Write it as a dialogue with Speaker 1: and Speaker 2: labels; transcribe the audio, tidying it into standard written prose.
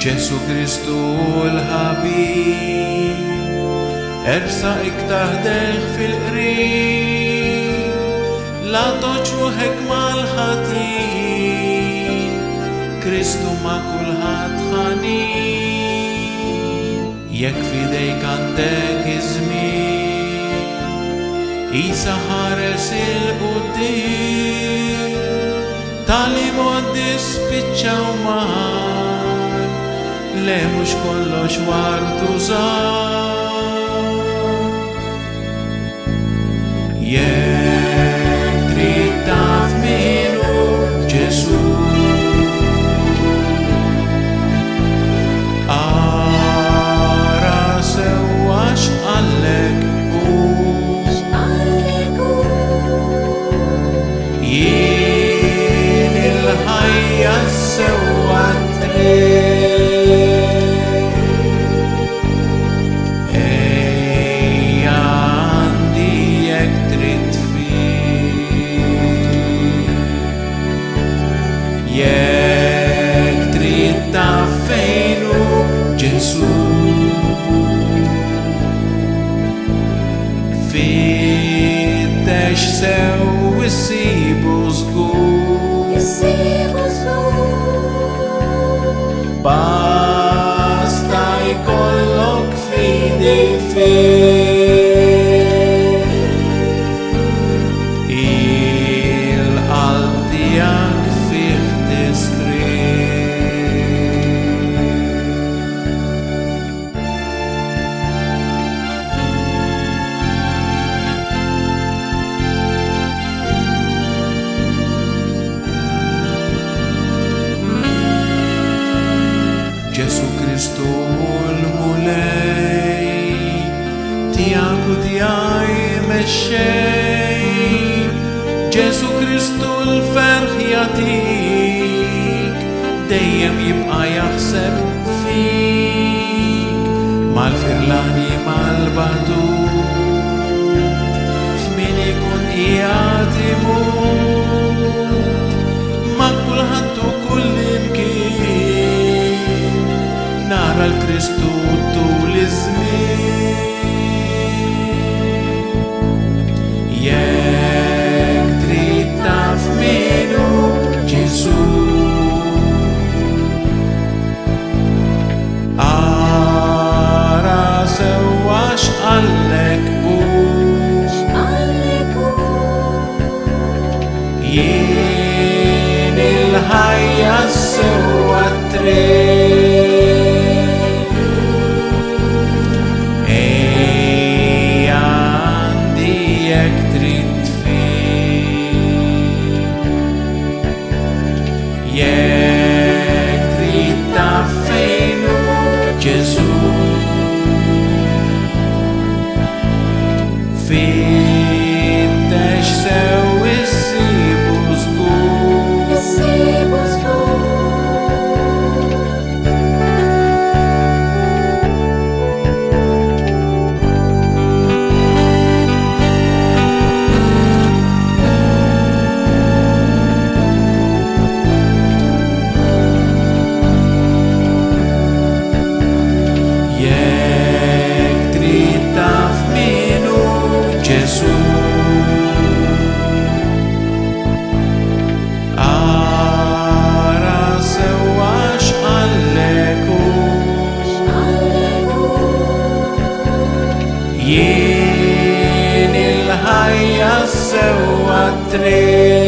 Speaker 1: Ġesu Kristu l-ħabib, ersa iktaħdeħ fil-qrib, la toġruħek mal-ħatin, Kristu ma kulħadd ħanin. Jekk fidejk għandek iż-żmien, Isa ħares il-quddiem, tali modi spiċċaw mar, le mhux kollox wartu żgħar. Jekk trid taf min hu Ġesu, ara sewwa x'qallek hu, jien il-ħajja sewwa triq. Ejja għandi jekk trid fih, jekk trid taf fejn hu Ġesu, fittex sew issibu żgur, basta jkollok fidej fih, il-qalb tiegħek fih tistrih. Ġesu Kristu l-mulej, tiegħek u tiegħi mexxej, Ġesu Kristu l-ferħ jagħtik, dejjem jibqa' jaħseb fik, mal-firlani mal-badut, f'min ikun qiegħed imut, ma' kulħadd u kullimkien, nara l-Kristu tul iż-żmien. Jekk trid taf min hu Ġesu, ara sewwa x'qallek hu, jien il-ħajja sewwa triq. Ejja għandi jekk trid fih, jekk trid taf fejn hu Ġesu, fittex sew issibu żgur. Jekk trid taf min hu Ġesu, ara sewwa x'qallek hu, jien il-ħajja sewwa triq.